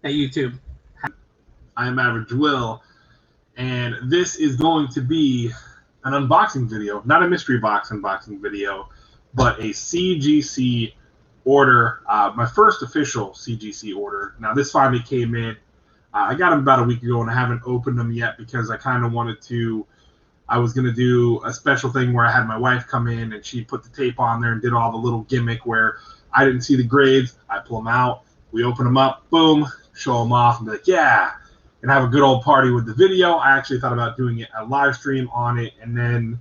Hey, YouTube. I'm Average Will, and this is going to be an unboxing video, not a mystery box unboxing video, but a CGC order, my first official CGC order. Now, this finally came in. I got them about a week ago, and I haven't opened them yet because I kind of wanted to. I was going to do a special thing where I had my wife come in and she put the tape on there and did all the little gimmick where I didn't see the grades. I pull them out, we open them up, boom, show them off, and be like, yeah, and have a good old party with the video. I actually thought about doing it a live stream on it, and then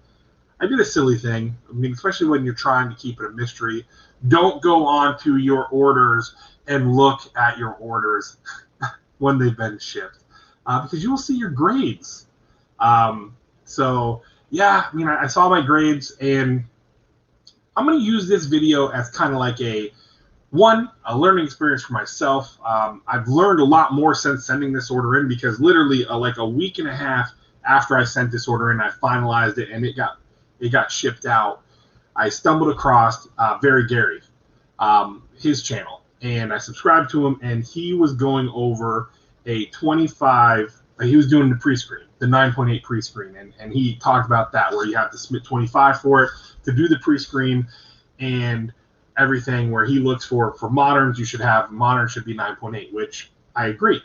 I did a silly thing. I mean, especially when you're trying to keep it a mystery. Don't go on to your orders and look at your orders when they've been shipped because you will see your grades. So, yeah, I mean, I saw my grades, and I'm going to use this video as kind of like a learning experience for myself. I've learned a lot more since sending this order in because literally like a week and a half after I sent this order in, I finalized it, and it got shipped out. I stumbled across Very Gary, his channel, and I subscribed to him, and he was going over a 25. He was doing the pre-screen, the 9.8 pre-screen, and he talked about that where you have to submit 25 for it to do the pre-screen and everything. Where he looks for moderns, modern should be 9.8, which I agree.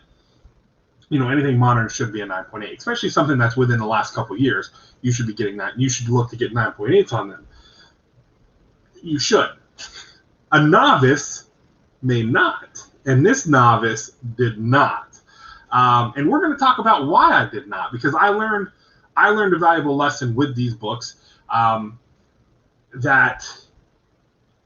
You know, anything modern should be a 9.8, especially something that's within the last couple of years. You should be getting that. You should look to get 9.8s on them. You should. A novice may not, and this novice did not. And we're going to talk about why I did not, because I learned a valuable lesson with these books that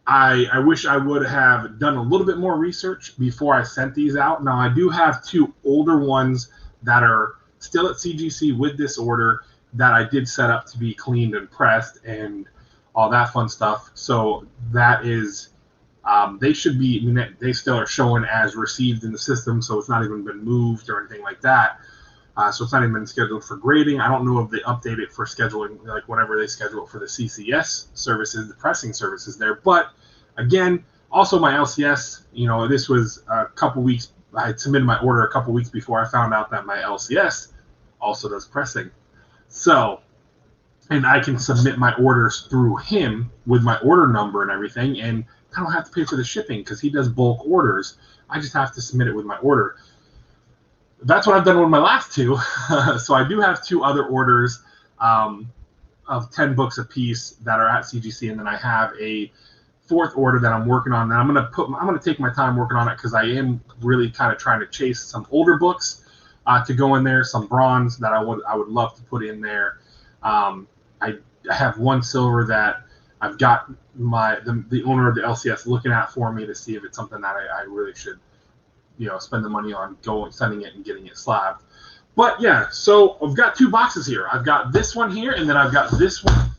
I wish I would have done a little bit more research before I sent these out. Now, I do have two older ones that are still at CGC with this order that I did set up to be cleaned and pressed and all that fun stuff. So that is, they should be, I mean, they still are showing as received in the system, so it's not even been moved or anything like that. So it's not even been scheduled for grading. I don't know if they update it for scheduling, like whenever they schedule it for the CCS services, the pressing services there. But again, also my LCS, you know, this was a couple weeks, I had submitted my order a couple weeks before I found out that my LCS also does pressing. So, and I can submit my orders through him with my order number and everything, and I don't have to pay for the shipping because he does bulk orders. I just have to submit it with my order. That's what I've done with my last two. So I do have two other orders of 10 books a piece that are at CGC, and then I have a fourth order that I'm working on. And I'm gonna take my time working on it because I am really kind of trying to chase some older books to go in there, some bronze that I would love to put in there. I have one silver that I've got the owner of the LCS looking at for me to see if it's something that I really should, you know, spend the money on sending it and getting it slabbed. But yeah, so I've got two boxes here. I've got this one here, and then I've got this one.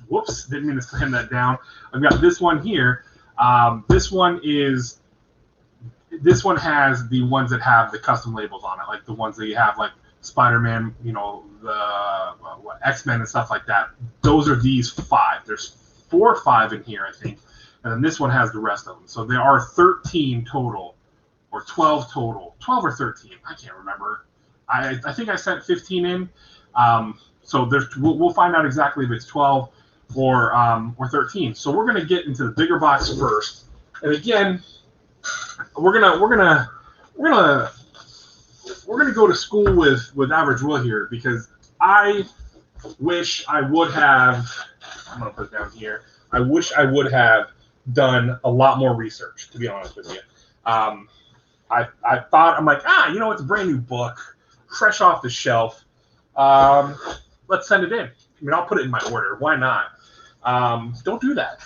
Whoops, didn't mean to slam that down. I've got this one here. This one has the ones that have the custom labels on it, like the ones that you have, like Spider-Man, you know, the X-Men and stuff like that. Those are these 5. There's 4 or 5 in here, I think, and then this one has the rest of them. So there are 13 total, or 12 total, 12 or 13. I can't remember. I think I sent 15 in. So we'll find out exactly if it's 12 or 13. So we're gonna get into the bigger box first, and again, we're gonna go to school with Average Will here because I wish I would have. I'm gonna put it down here. I wish I would have done a lot more research, to be honest with you. I thought, I'm like, you know, it's a brand new book, fresh off the shelf. Let's send it in. I mean, I'll put it in my order. Why not? Don't do that.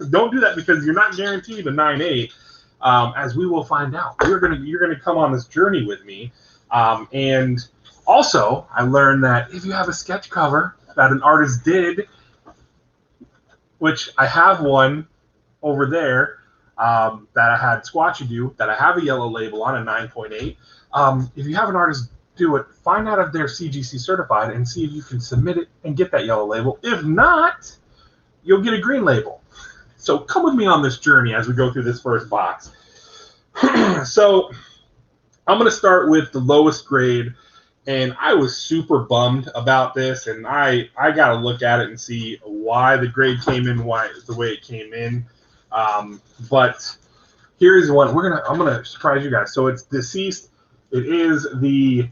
Don't do that because you're not guaranteed a 9.8, as we will find out. You're gonna come on this journey with me. And also, I learned that if you have a sketch cover that an artist did, which I have one over there that I had Squatchy do, that I have a yellow label on, a 9.8. If you have an artist do it, find out if they're CGC certified and see if you can submit it and get that yellow label. If not, you'll get a green label. So come with me on this journey as we go through this first box. So I'm going to start with the lowest grade, and I was super bummed about this, and I got to look at it and see why the grade came in, why the way it came in. But here's one. I'm gonna surprise you guys. So it's Deceased. It is the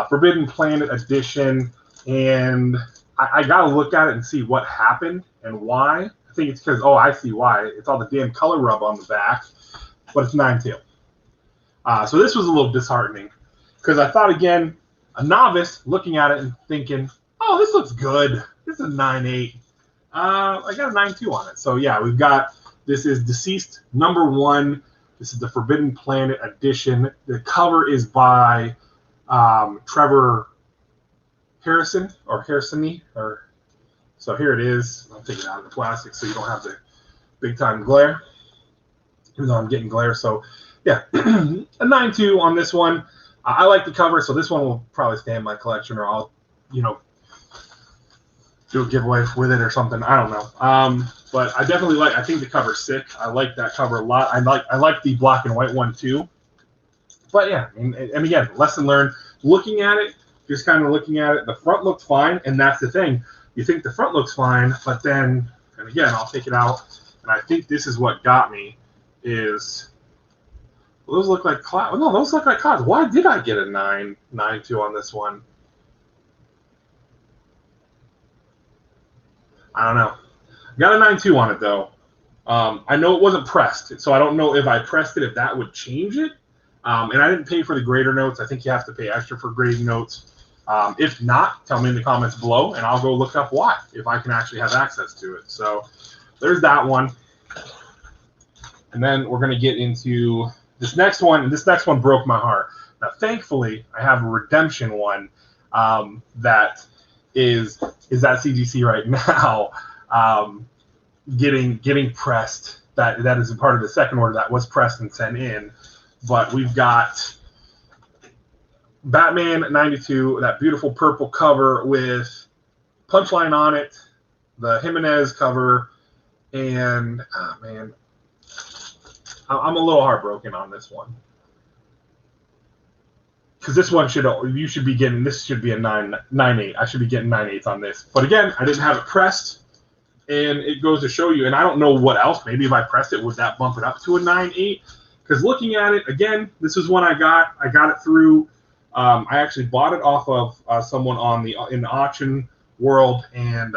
Forbidden Planet edition, and I gotta look at it and see what happened and why. I think it's because, I see why. It's all the damn color rub on the back, but it's 9.2. So this was a little disheartening because I thought, again, a novice looking at it and thinking, oh, this looks good. This is a 9.8. I got a 9.2 on it. So yeah, this is Deceased #1. This is the Forbidden Planet edition. The cover is by Trevor Harrison. So here it is. I'll take it out of the plastic so you don't have the big time glare, even though I'm getting glare. So yeah, a 9.2 on this one. I like the cover, so this one will probably stay in my collection, or I'll, do a giveaway with it or something. I don't know. But I definitely I think the cover's sick. I like that cover a lot. I like the black and white one too. But yeah, and again, lesson learned. Looking at it, just kind of looking at it, the front looked fine, and that's the thing. You think the front looks fine, but then, and again, I'll take it out, and I think this is what got me, is those look like clouds. No, those look like clouds. Why did I get a 9.2 on this one? I don't know. Got a 9.2 on it, though. I know it wasn't pressed, so I don't know if I pressed it, if that would change it. And I didn't pay for the grader notes. I think you have to pay extra for grading notes. If not, tell me in the comments below, and I'll go look up why, if I can actually have access to it. So there's that one. And then we're going to get into this next one, and this next one broke my heart. Now, thankfully, I have a redemption one that is at CGC right now, getting pressed. That is a part of the second order that was pressed and sent in. But we've got Batman 92, that beautiful purple cover with Punchline on it, the Jimenez cover, and man, I'm a little heartbroken on this one. Because this one should be getting, this should be a 9.8. I should be getting 9.8s on this. But again, I didn't have it pressed, and it goes to show you, and I don't know what else. Maybe if I pressed it, would that bump it up to a 9.8? Because looking at it, again, this is one I got it through, I actually bought it off of someone in the auction world, and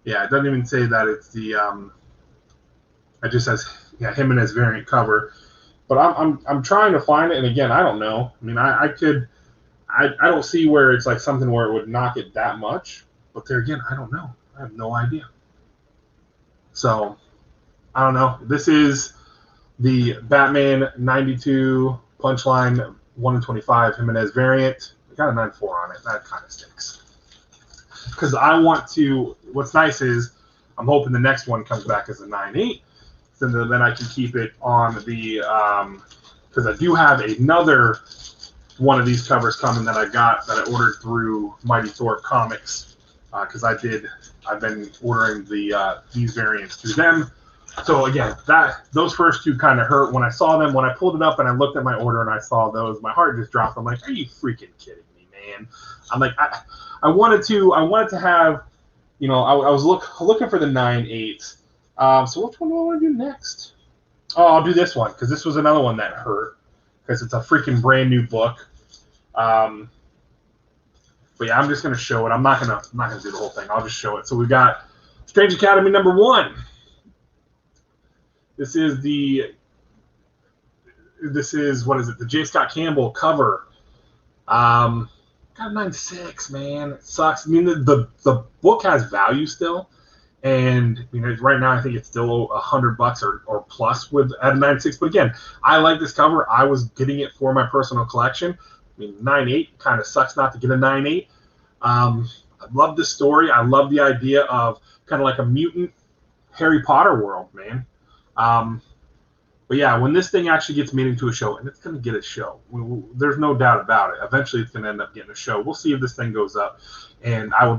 yeah, it doesn't even say that it's the, it just says, yeah, Jimenez variant cover. But I'm trying to find it, and again, I don't know. I mean, I don't see where it's like something where it would knock it that much. But there again, I don't know. I have no idea. So I don't know. This is the Batman 92 Punchline 1-in-25 Jimenez variant. I got a 9.4 on it. That kind of stinks. Because I want to. What's nice is I'm hoping the next one comes back as a 9.8. Then I can keep it on the, because I do have another one of these covers coming that I ordered through Mighty Thor Comics, because I've been ordering these variants through them. So again, those first two kind of hurt when I saw them. When I pulled it up and I looked at my order and I saw those, my heart just dropped. I'm like, are you freaking kidding me, man? I'm like, I wanted to have, I was looking for the 9.8s. So which one do I want to do next? Oh, I'll do this one, because this was another one that hurt, because it's a freaking brand new book. But yeah, I'm just gonna show it. I'm not gonna do the whole thing. I'll just show it. So we've got Strange Academy #1. This is what is it? The J. Scott Campbell cover. Got a 9.6, man. It sucks. I mean, the book has value still. And right now I think it's still $100 or plus at a 9.6. But again, I like this cover. I was getting it for my personal collection. I mean, 9.8 kind of sucks not to get a 9.8. I love this story. I love the idea of kind of like a mutant Harry Potter world, man. But yeah, when this thing actually gets made into a show, and it's going to get a show, there's no doubt about it. Eventually, it's going to end up getting a show. We'll see if this thing goes up. And I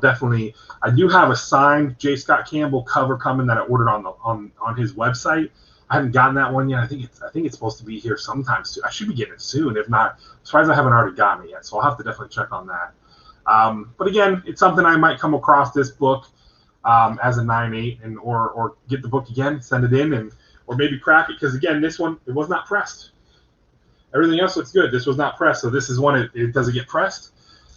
do have a signed J. Scott Campbell cover coming that I ordered on his website. I haven't gotten that one yet. I think it's supposed to be here sometime soon. I should be getting it soon. If not, I'm surprised I haven't already gotten it yet. So I'll have to definitely check on that. But again, it's something I might come across this book as a 9.8 and or get the book again, send it in, and or maybe crack it, because again, this one, it was not pressed. Everything else looks good. This was not pressed, so this is one. It does it get pressed?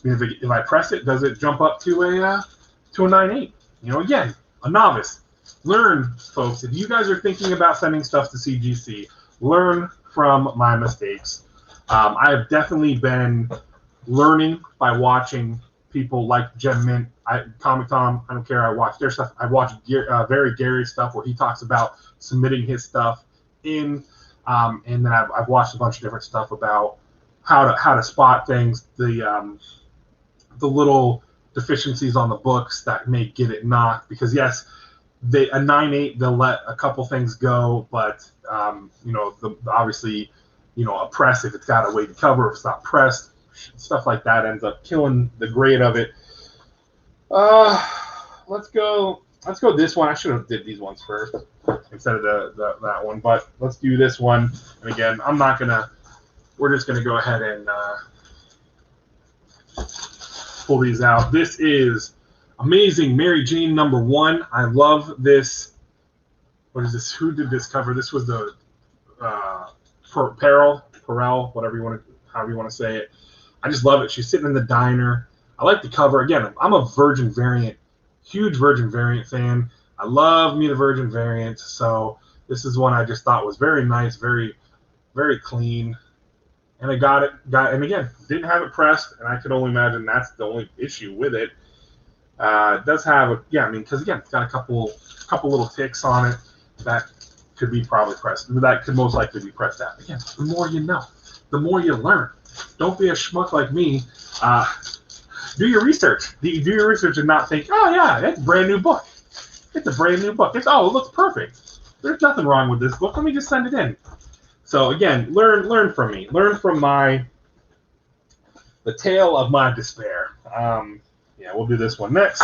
I mean, if I press it, does it jump up to a 9.8? You know, again, a novice. Learn, folks. If you guys are thinking about sending stuff to CGC, learn from my mistakes. I have definitely been learning by watching people like Jen Mint, Comic Tom. I don't care. I watch their stuff. I watch very Gary stuff where he talks about submitting his stuff in, and then I've watched a bunch of different stuff about how to spot things, the little deficiencies on the books that may get it knocked. Because yes, a 9.8, they'll let a couple things go, but obviously, a press, if it's got a weighted cover, if it's not pressed, stuff like that ends up killing the grade of it. Let's go this one. I should have did these ones first instead of that one, but let's do this one. And again, we're just gonna go ahead and pull these out. This is Amazing Mary Jane #1. I love this. What is this? Who did this cover? This was the Perel, however you want to say it. I just love it. She's sitting in the diner. I like the cover. Again, I'm a Virgin variant, huge Virgin variant fan. I love me the Virgin variant. So this is one I just thought was very nice, very, very clean. And I got it. And again, didn't have it pressed, and I could only imagine that's the only issue with it. It does have because again, it's got a couple little ticks on it that could be probably pressed. That could most likely be pressed out. Again, the more you know, the more you learn. Don't be a schmuck like me. Do your research. Do your research and not think, oh yeah, that's a brand new book. It's a brand new book. It looks perfect. There's nothing wrong with this book. Let me just send it in. So again, learn from me. Learn from the tale of my despair. We'll do this one next.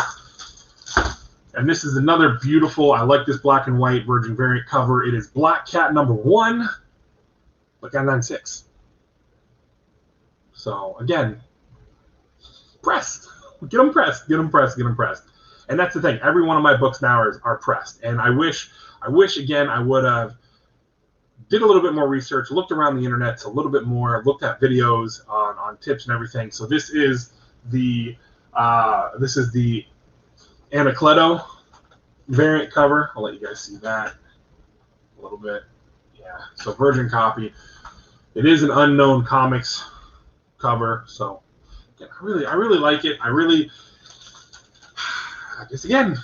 And this is another beautiful, I like this black and white Virgin variant cover. It is Black Cat #1, but got 9.6. So again, pressed. Get them pressed. And that's the thing. Every one of my books now are pressed. And I wish again I would have did a little bit more research, looked around the internet a little bit more, looked at videos on tips and everything. So this is the Anacleto variant cover. I'll let you guys see that a little bit. Yeah. So Virgin copy. It is an Unknown Comics cover. So again, I really like it. I guess again,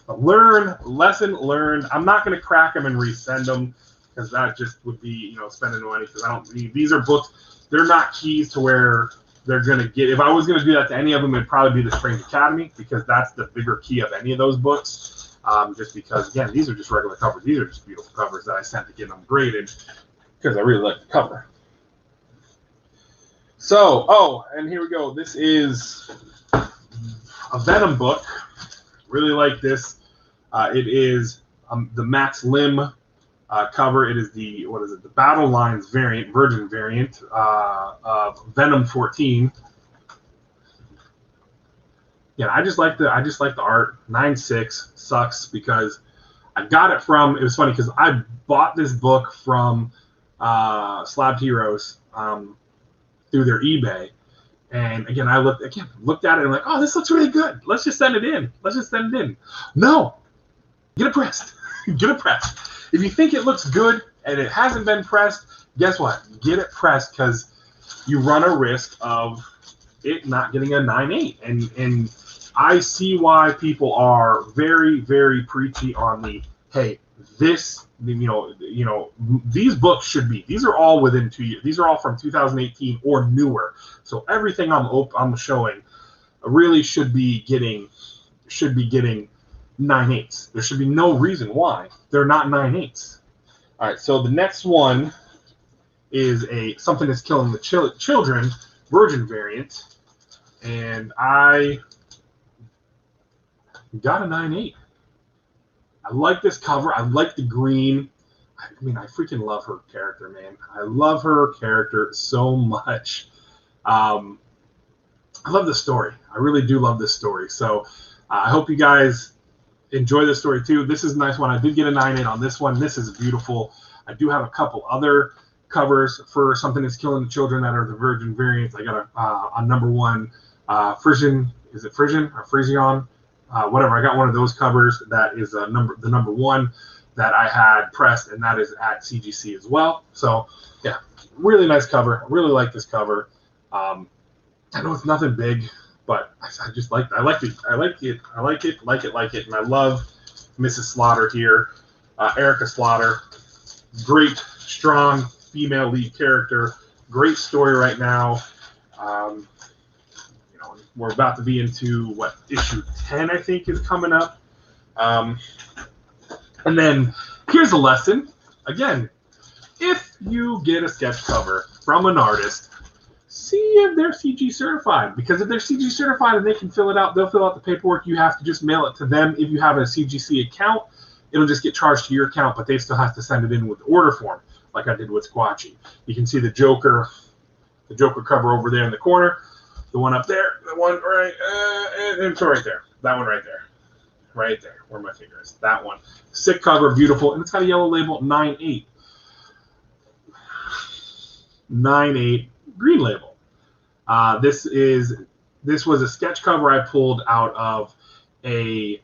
lesson learned. I'm not going to crack them and resend them, because that just would be, spending money, because these are books, they're not keys to where they're going to get. If I was going to do that to any of them, it'd probably be the Strange Academy, because that's the bigger key of any of those books. Just because, again, these are just regular covers. These are just beautiful covers that I sent to get them graded, because I really like the cover. So, and here we go. This is a Venom book. Really like this. It is the Max Lim cover. It is the Battle Lines variant, Virgin variant of Venom 14. Yeah, I just like the art. 9.6 sucks because I got it from. It was funny because I bought this book from Slabbed Heroes through their eBay, and again I looked at it and I'm like, oh, this looks really good. Let's just send it in. No, get it pressed. Get it pressed. If you think it looks good and it hasn't been pressed, guess what? Get it pressed, because you run a risk of it not getting a 9.8. And I see why people are very, very preachy on the, hey, this, these books should be. These are all within 2 years. These are all from 2018 or newer. So everything I'm showing really should be getting 9.8s. There should be no reason why they're not 9.8s. All right, so the next one is Something That's Killing the Children, Virgin variant, and I got a 9.8. I like this cover. I like the green. I mean, I freaking love her character, man. I love her character so much. I love the story. I really do love this story. So I hope you guys enjoy this story too. This is a nice one. I did get a 9.8 on this one. This is beautiful. I do have a couple other covers for Something That's Killing the Children that are the Virgin variants. I got a number one Frisian. Is it Frisian or Frisian? Whatever. I got one of those covers. That is the number one that I had pressed, and that is at CGC as well. So yeah, really nice cover. I really like this cover. I know it's nothing big, but I just like it. I like it, and I love Mrs. Slaughter here, Erica Slaughter. Great, strong female lead character. Great story right now. We're about to be into issue 10, I think, is coming up. And then here's a lesson. Again, if you get a sketch cover from an artist, see if they're CG certified. Because if they're CG certified and they can fill it out, they'll fill out the paperwork. You have to just mail it to them. If you have a CGC account, it'll just get charged to your account, but they still have to send it in with order form, like I did with Squatchy. You can see the Joker cover over there in the corner, the one up there, the one right, and it's right there. That one right there. Right there, where my finger is. That one. Sick cover, beautiful, and it's got a yellow label, 9.8. 9.8 green label. This was a sketch cover I pulled out of a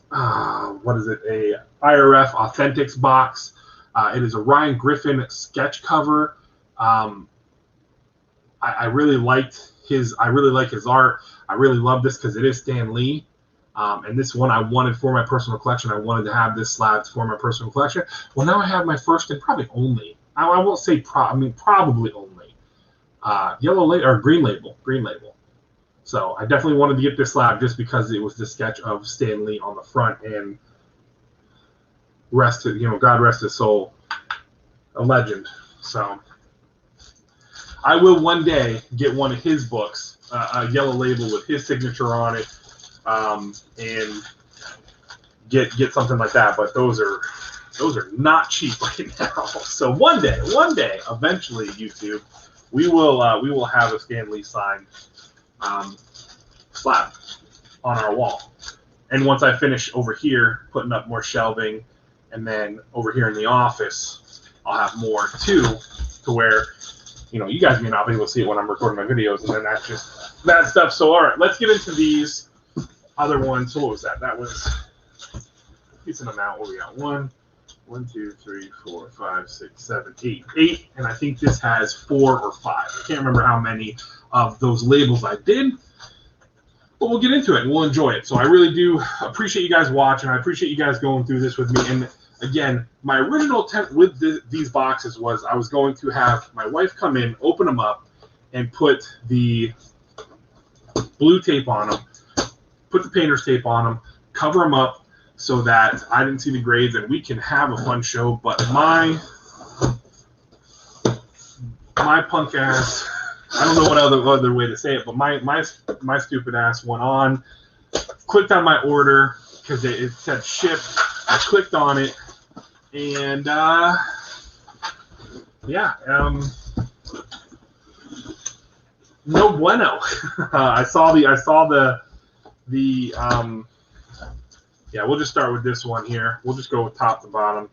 what is it? A IRF Authentics box. It is a Ryan Griffin sketch cover. I really liked his. I really like his art. I really love this because it is Stan Lee. And this one I wanted for my personal collection. I wanted to have this slabs for my personal collection. Well, now I have my first and probably only. I won't say probably only. Yellow label or green label. So I definitely wanted to get this slab just because it was the sketch of Stan Lee on the front, and God rest his soul, a legend. So I will one day get one of his books, a yellow label with his signature on it, and get something like that. But those are not cheap right now. So one day, eventually, YouTube, we will have a Stan Lee signed slab on our wall. And once I finish over here putting up more shelving, and then over here in the office, I'll have more too, to where, you guys may not be able to see it when I'm recording my videos, and then that's just that stuff. So all right, let's get into these other ones. So what was that? That was a decent amount. What we got? 1, 2, 3, 4, 5, 6, 7, 8. 8, and I think this has 4 or 5. I can't remember how many of those labels I did, but we'll get into it and we'll enjoy it. So I really do appreciate you guys watching. I appreciate you guys going through this with me. And again, my original intent with these boxes was I was going to have my wife come in, open them up, and put the blue tape on them, put the painter's tape on them, cover them up so that I didn't see the grades and we can have a fun show. But my punk ass, I don't know what other way to say it, but my stupid ass went on, clicked on my order because it said ship. I clicked on it, and no bueno. I saw the we'll just start with this one here. We'll just go with top to bottom.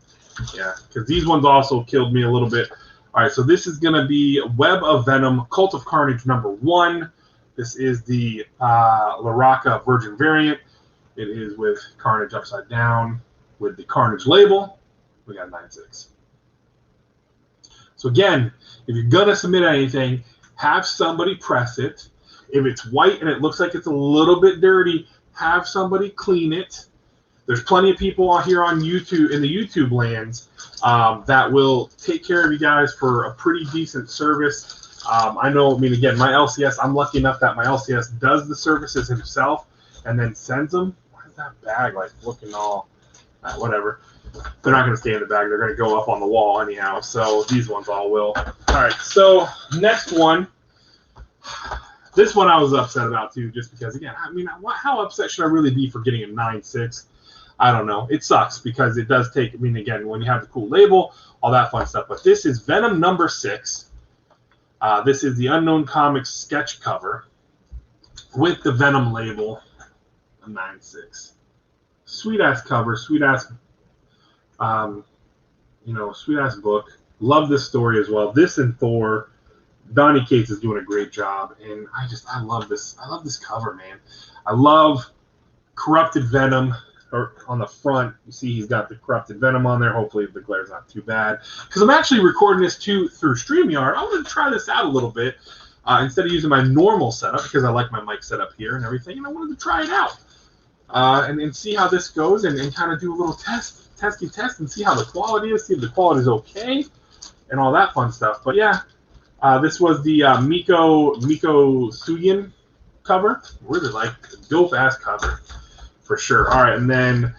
Yeah, because these ones also killed me a little bit. All right, so this is going to be Web of Venom, Cult of Carnage #1. This is the Laraka Virgin variant. It is with Carnage upside down with the Carnage label. We got 9.6. So again, if you're going to submit anything, have somebody press it. If it's white and it looks like it's a little bit dirty, have somebody clean it. There's plenty of people out here on YouTube, in the YouTube lands, that will take care of you guys for a pretty decent service. Again, my LCS, I'm lucky enough that my LCS does the services himself and then sends them. Why is that bag looking all, whatever. They're not going to stay in the bag. They're going to go up on the wall anyhow. So these ones all will. All right, so next one. This one I was upset about too, just because, again, how upset should I really be for getting a 9.6? I don't know. It sucks because it does take, I mean, again, when you have the cool label, all that fun stuff. But this is Venom number 6. This is the Unknown Comics sketch cover with the Venom label, 9/6. Sweet ass cover, sweet ass, sweet ass book. Love this story as well. This and Thor. Donny Cates is doing a great job, and I love this. I love this cover, man. I love corrupted Venom. Or on the front, you see he's got the corrupted Venom on there. Hopefully the glare's not too bad. Because I'm actually recording this too through StreamYard. I want to try this out a little bit instead of using my normal setup, because I like my mic setup here and everything, and I wanted to try it out and see how this goes and kind of do a little testy test and see how the quality is, see if the quality is okay and all that fun stuff. But yeah, this was the Miko Suyin cover. Really like dope ass cover. For sure. All right, and then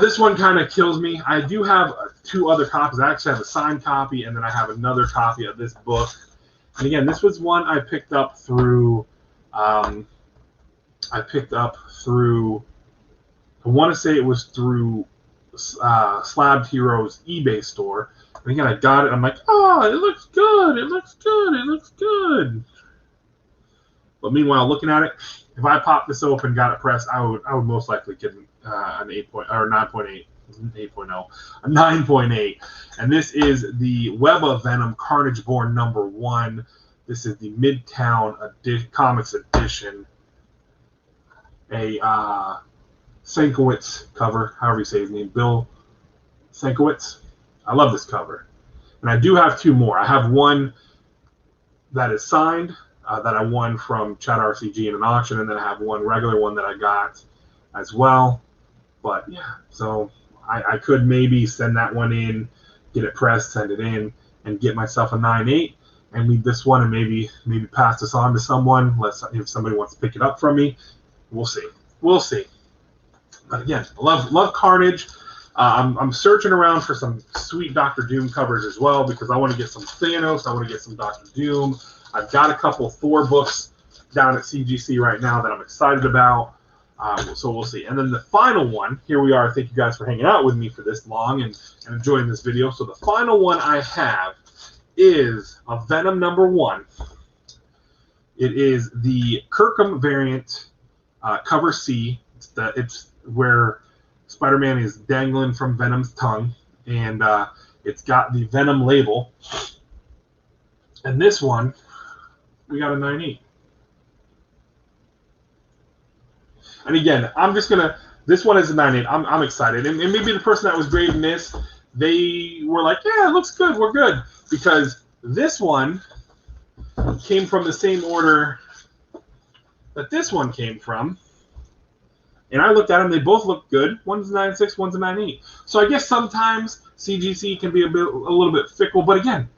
this one kind of kills me. I do have 2 other copies. I actually have a signed copy, and then I have another copy of this book. And again, this was one I picked up through. I want to say it was through Slabbed Heroes eBay store. And again, I got it. I'm like, oh, it looks good. It looks good. It looks good. But meanwhile, looking at it, if I popped this open, got it pressed, I would most likely get an 9.8, a 9.8. And this is the Web of Venom Carnage Born number 1. This is the Midtown Comics edition. A Sienkiewicz cover, however you say his name, Bill Sienkiewicz. I love this cover. And I do have 2 more. I have one that is signed, that I won from Chat RCG in an auction, and then I have one regular one that I got as well. But yeah, so I could maybe send that one in, get it pressed, send it in, and get myself a 9.8, and leave this one and maybe pass this on to someone. If somebody wants to pick it up from me, we'll see. We'll see. But again, love Carnage. I'm searching around for some sweet Doctor Doom covers as well, because I want to get some Thanos. I want to get some Doctor Doom. I've got a couple Thor books down at CGC right now that I'm excited about. So we'll see. And then the final one, here we are. Thank you guys for hanging out with me for this long and enjoying this video. So the final one I have is a Venom number 1. It is the Kirkham variant, cover C. It's where Spider-Man is dangling from Venom's tongue, and it's got the Venom label. And this one, we got a 9.8. And again, I'm just going to, this one is a 9.8. I'm excited. And maybe the person that was grading this, they were like, yeah, it looks good. We're good. Because this one came from the same order that this one came from. And I looked at them. They both look good. One's a 9.6, one's a 9.8. So I guess sometimes CGC can be a little bit fickle. But again,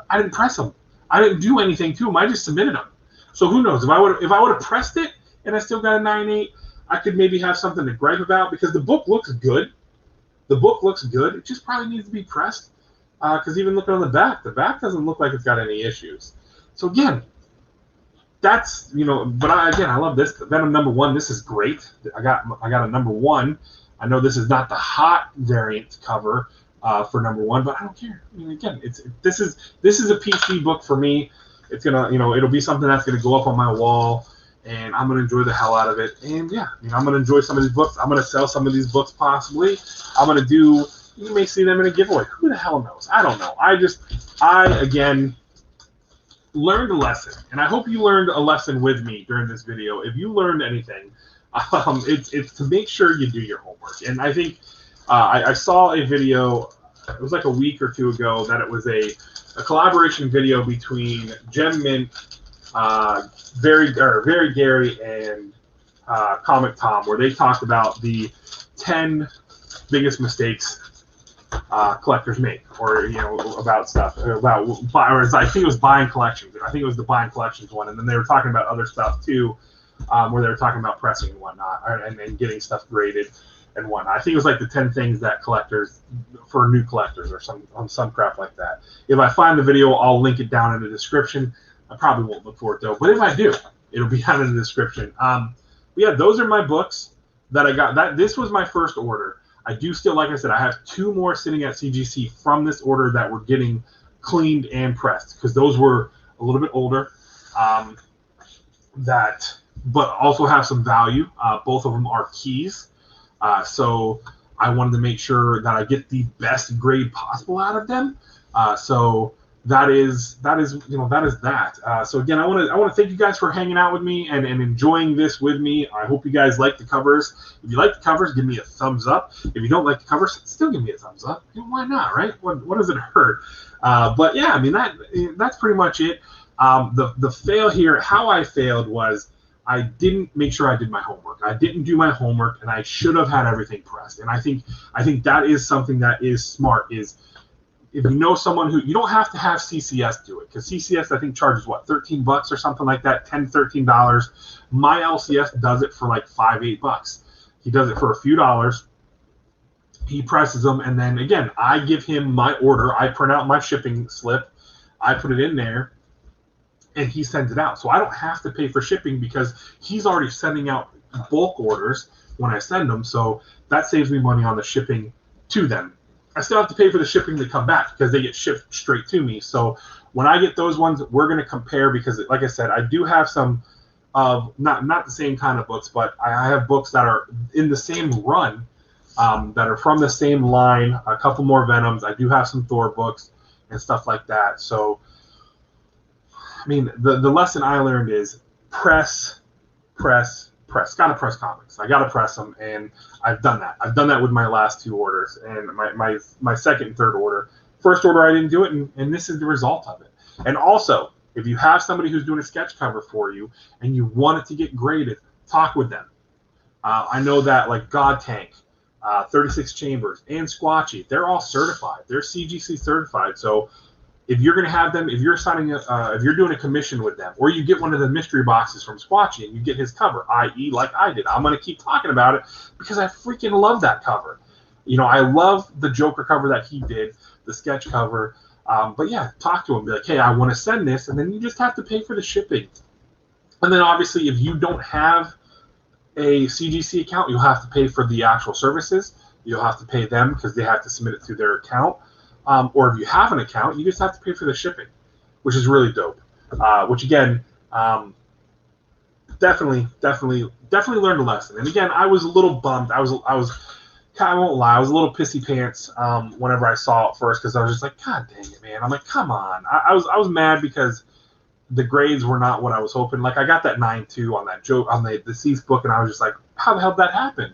I didn't press them. I didn't do anything to them. I just submitted them. So who knows? If I would have pressed it and I still got a 9.8, I could maybe have something to gripe about, because the book looks good. The book looks good. It just probably needs to be pressed, because even looking on the back doesn't look like it's got any issues. So again, that's, but I love this. Venom number 1. This is great. I got a number 1. I know this is not the hot variant cover for number 1, but I don't care. I mean, again, this is a PC book for me. It's gonna, it'll be something that's gonna go up on my wall, and I'm gonna enjoy the hell out of it. And yeah, I'm gonna enjoy some of these books. I'm gonna sell some of these books possibly. I'm gonna do. You may see them in a giveaway. Who the hell knows? I don't know. I again learned a lesson, and I hope you learned a lesson with me during this video. If you learned anything, it's to make sure you do your homework. And I think I saw a video. It was like a week or 2 ago that it was a collaboration video between Gem Mint, Very Gary, and Comic Tom, where they talked about the 10 biggest mistakes collectors make, or about stuff or I think it was buying collections. I think it was the buying collections one, and then they were talking about other stuff too, where they were talking about pressing and whatnot, and getting stuff graded and whatnot. I think it was like the 10 things that collectors, for new collectors, or some crap like that. If I find the video, I'll link it down in the description. I probably won't look for it though, but if I do, it'll be down in the description. But yeah, those are my books. that I got. This was my first order. I do still, like I said, I have 2 more sitting at CGC from this order that were getting cleaned and pressed, because those were a little bit older, but also have some value. Both of them are keys, so I wanted to make sure that I get the best grade possible out of them. So that is that. So again, I want to thank you guys for hanging out with me and enjoying this with me. I hope you guys like the covers. If you like the covers, give me a thumbs up. If you don't like the covers, still give me a thumbs up. Why not, right? What does it hurt? But yeah, I mean, that's pretty much it. The fail here, how I failed was I didn't make sure I did my homework. I didn't do my homework, and I should have had everything pressed. And I think that is something that is smart. Is if you know someone who, you don't have to have CCS do it, because CCS I think charges what, $13 or something like that, $10, $13. My LCS does it for like $5, $8. He does it for a few dollars. He presses them, and then again, I give him my order. I print out my shipping slip, I put it in there, and he sends it out. So I don't have to pay for shipping because he's already sending out bulk orders when I send them. So that saves me money on the shipping to them. I still have to pay for the shipping to come back because they get shipped straight to me. So when I get those ones, we're going to compare, because like I said, I do have some of not the same kind of books, but I have books that are in the same run, that are from the same line, a couple more Venoms. I do have some Thor books and stuff like that. So, I mean, the lesson I learned is press. Got to press comics. I got to press them, and I've done that. I've done that with my last 2 orders, and my second and third order. First order, I didn't do it, and this is the result of it. And also, if you have somebody who's doing a sketch cover for you and you want it to get graded, talk with them. I know that like God Tank, 36 Chambers, and Squatchy, they're all certified. They're CGC certified. So if you're going to have them, if you're doing a commission with them, or you get one of the mystery boxes from Squatchy and you get his cover, i.e. like I did, I'm going to keep talking about it because I freaking love that cover. You know, I love the Joker cover that he did, the sketch cover. But yeah, talk to him, be like, hey, I want to send this, and then you just have to pay for the shipping. And then obviously, if you don't have a CGC account, you'll have to pay for the actual services. You'll have to pay them because they have to submit it through their account. Or if you have an account, you just have to pay for the shipping, which is really dope. Which again, definitely learned a lesson. And again, I was a little bummed. I won't lie, I was a little pissy pants whenever I saw it first, because I was just like, God dang it, man. I'm like, come on. I was mad because the grades were not what I was hoping. Like, I got that 9.2 on that joke on the Deceased book, and I was just like, how the hell did that happen?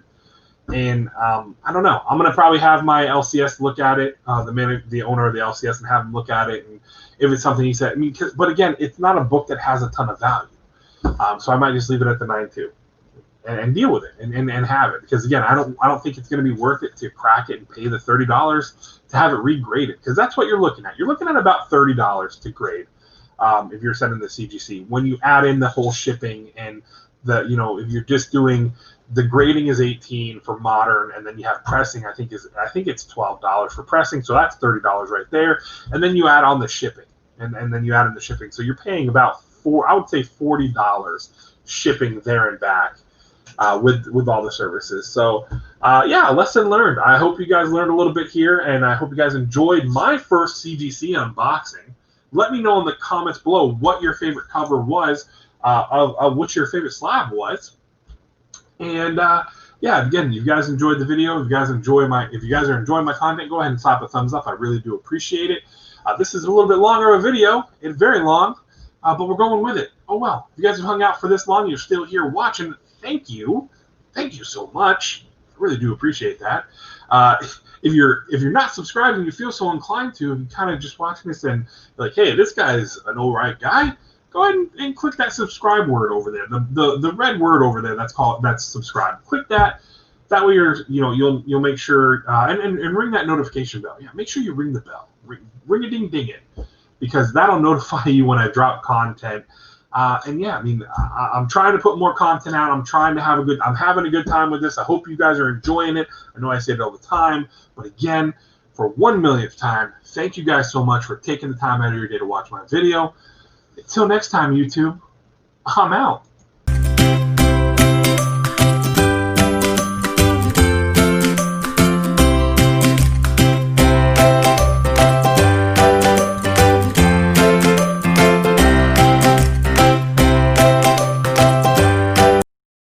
And I don't know. I'm gonna probably have my LCS look at it, the owner of the LCS, and have him look at it. And if it's something he said, I mean, but again, it's not a book that has a ton of value, so I might just leave it at the 9.2 and deal with it and have it, because again, I don't think it's gonna be worth it to crack it and pay the $30 to have it regraded, because that's what you're looking at. You're looking at about $30 to grade if you're sending the CGC. When you add in the whole shipping and if you're just doing the grading is $18 for modern, and then you have pressing. I think it's $12 for pressing, so that's $30 right there. And then you add on the shipping, and then you add in the shipping, so you're paying about $40 shipping there and back with all the services. So yeah, lesson learned. I hope you guys learned a little bit here, and I hope you guys enjoyed my first CGC unboxing. Let me know in the comments below what your favorite cover was, of what your favorite slab was. And yeah, again, if you guys enjoyed the video, if you guys are enjoying my content, go ahead and slap a thumbs up. I really do appreciate it. This is a little bit longer of a video. It's very long, but we're going with it. Oh well, if you guys have hung out for this long, you're still here watching. Thank you so much. I really do appreciate that. If you're not subscribed and you feel so inclined to, and kind of just watching this and like, hey, this guy's an alright guy, go ahead and click that subscribe word over there, the red word over there. That's subscribe. Click that. That way you'll make sure and ring that notification bell. Yeah, make sure you ring the bell. Ring a ding it, because that'll notify you when I drop content. And yeah, I mean, I'm trying to put more content out. I'm having a good time with this. I hope you guys are enjoying it. I know I say it all the time, but again, for 1 millionth time, thank you guys so much for taking the time out of your day to watch my video. Until next time, YouTube, I'm out.